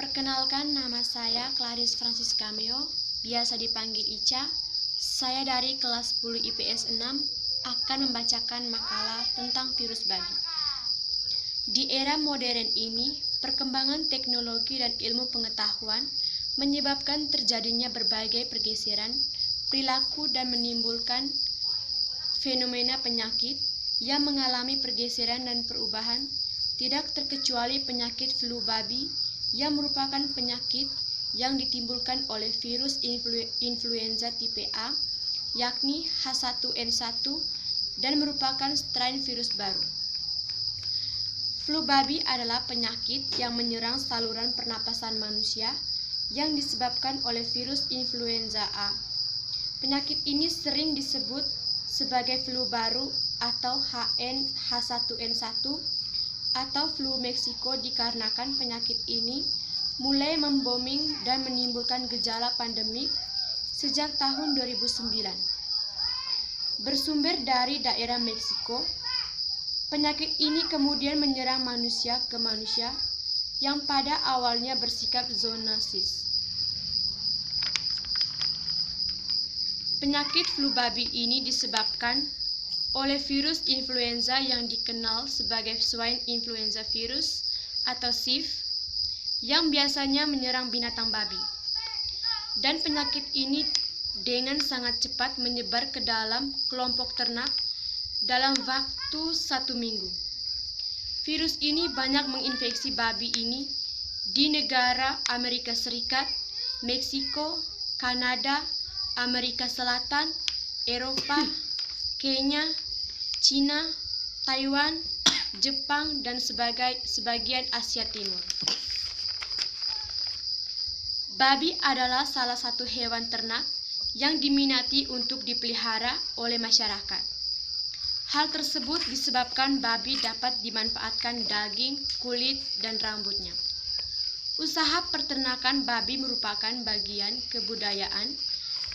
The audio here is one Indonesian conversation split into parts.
Perkenalkan, nama saya Clarice Francis Cameo, biasa dipanggil Ica. Saya dari kelas 10 IPS 6 akan membacakan makalah tentang virus babi. Di era modern ini, perkembangan teknologi dan ilmu pengetahuan menyebabkan terjadinya berbagai pergeseran perilaku dan menimbulkan fenomena penyakit yang mengalami pergeseran dan perubahan, tidak terkecuali penyakit flu babi yang merupakan penyakit yang ditimbulkan oleh virus influenza tipe A, yakni H1N1, dan merupakan strain virus baru. Flu babi adalah penyakit yang menyerang saluran pernapasan manusia yang disebabkan oleh virus influenza A. Penyakit ini sering disebut sebagai flu baru atau H1N1 atau flu Meksiko dikarenakan penyakit ini mulai membooming dan menimbulkan gejala pandemik sejak tahun 2009. Bersumber dari daerah Meksiko, penyakit ini kemudian menyerang manusia ke manusia yang pada awalnya bersikap zoonosis. Penyakit flu babi ini disebabkan oleh virus influenza yang dikenal sebagai swine influenza virus atau SIV yang biasanya menyerang binatang babi. Dan penyakit ini dengan sangat cepat menyebar ke dalam kelompok ternak dalam waktu 1 minggu. Virus ini banyak menginfeksi babi ini di negara Amerika Serikat, Meksiko, Kanada, Amerika Selatan, Eropa, Kenya, Cina, Taiwan, Jepang, dan sebagian Asia Timur. Babi adalah salah satu hewan ternak yang diminati untuk dipelihara oleh masyarakat. Hal tersebut disebabkan babi dapat dimanfaatkan daging, kulit, dan rambutnya. Usaha peternakan babi merupakan bagian kebudayaan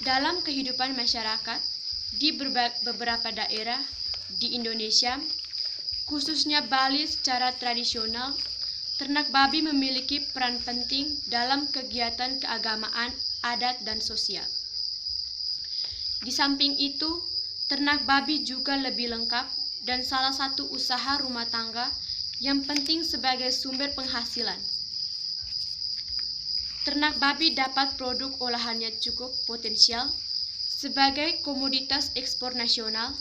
dalam kehidupan masyarakat di beberapa daerah di Indonesia, khususnya Bali. Secara tradisional, ternak babi memiliki peran penting dalam kegiatan keagamaan, adat, dan sosial. Di samping itu, ternak babi juga lebih lengkap dan salah satu usaha rumah tangga yang penting sebagai sumber penghasilan. Ternak babi dapat produk olahannya cukup potensial sebagai komoditas ekspor nasional.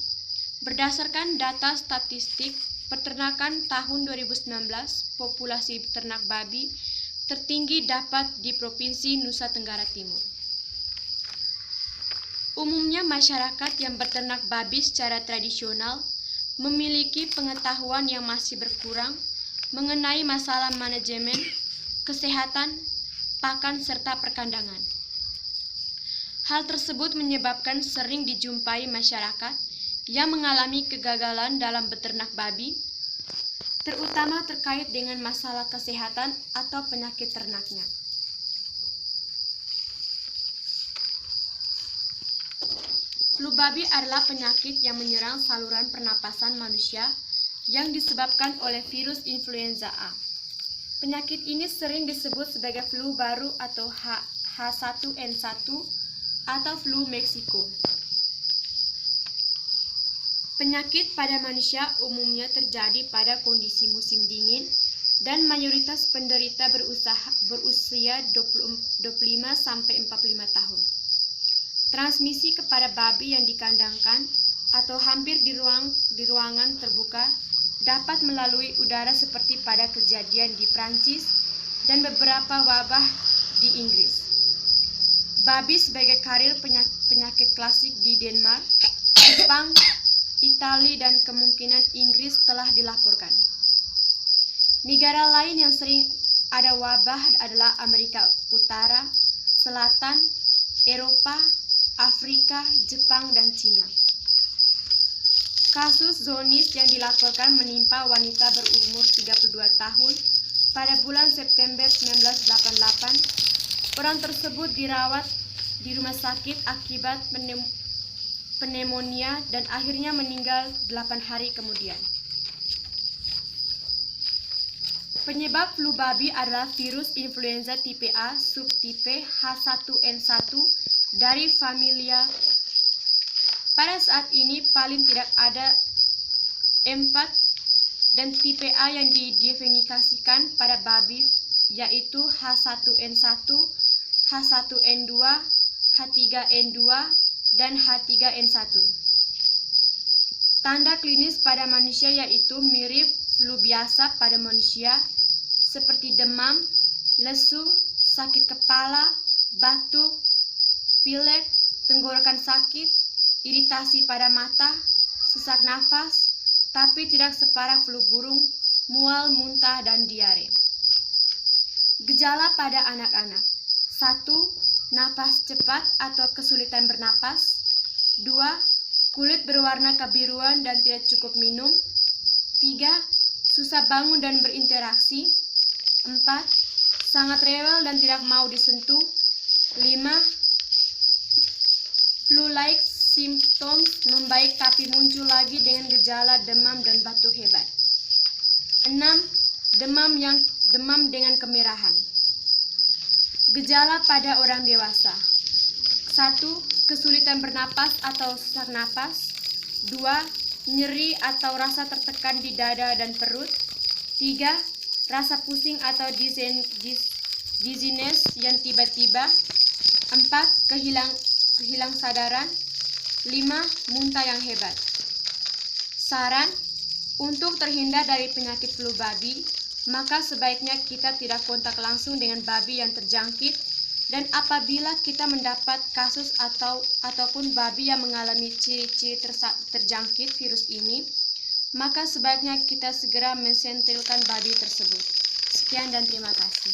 Berdasarkan data statistik peternakan tahun 2019, populasi ternak babi tertinggi dapat di Provinsi Nusa Tenggara Timur. Umumnya masyarakat yang beternak babi secara tradisional memiliki pengetahuan yang masih berkurang mengenai masalah manajemen, kesehatan, pakan, serta perkandangan. Hal tersebut menyebabkan sering dijumpai masyarakat yang mengalami kegagalan dalam beternak babi, terutama terkait dengan masalah kesehatan atau penyakit ternaknya. Flu babi adalah penyakit yang menyerang saluran pernapasan manusia yang disebabkan oleh virus influenza A. Penyakit ini sering disebut sebagai flu baru atau H1N1 atau flu Meksiko. Penyakit pada manusia umumnya terjadi pada kondisi musim dingin dan mayoritas penderita berusia 25-45 tahun. Transmisi kepada babi yang dikandangkan atau hampir di ruangan terbuka dapat melalui udara seperti pada kejadian di Prancis dan beberapa wabah di Inggris. Babi sebagai karir penyakit klasik di Denmark, Jepang, Italia, dan kemungkinan Inggris telah dilaporkan. Negara lain yang sering ada wabah adalah Amerika Utara, Selatan, Eropa, Afrika, Jepang, dan Cina. Kasus zoonosis yang dilaporkan menimpa wanita berumur 32 tahun pada bulan September 1988. Orang tersebut dirawat di rumah sakit akibat pneumonia dan akhirnya meninggal 8 hari kemudian. Penyebab flu babi adalah virus influenza tipe A subtipe H1N1 dari familia. Pada saat ini paling tidak ada 4 dan tipe A yang didefinisikan pada babi, yaitu H1N1, H1N2, H3N2, dan H3N1. Tanda klinis pada manusia yaitu mirip flu biasa pada manusia, seperti demam, lesu, sakit kepala, batuk, pilek, tenggorokan sakit, iritasi pada mata, sesak nafas, tapi tidak separah flu burung, mual, muntah, dan diare. Gejala pada anak-anak: 1. Napas cepat atau kesulitan bernapas. 2. Kulit berwarna kebiruan dan tidak cukup minum. 3. Susah bangun dan berinteraksi. 4. Sangat rewel dan tidak mau disentuh. 5. Flu-like symptoms membaik tapi muncul lagi dengan gejala demam dan batuk hebat. 6. Demam dengan kemerahan. Gejala pada orang dewasa: 1. Kesulitan bernapas atau sesak napas. 2. Nyeri atau rasa tertekan di dada dan perut. 3. Rasa pusing atau dizziness yang tiba-tiba. 4. Kehilang sadaran. 5. Muntah yang hebat. Saran: untuk terhindar dari penyakit flu babi, maka sebaiknya kita tidak kontak langsung dengan babi yang terjangkit, dan apabila kita mendapat kasus ataupun babi yang mengalami ciri-ciri terjangkit virus ini, maka sebaiknya kita segera mensentilkan babi tersebut. Sekian dan terima kasih.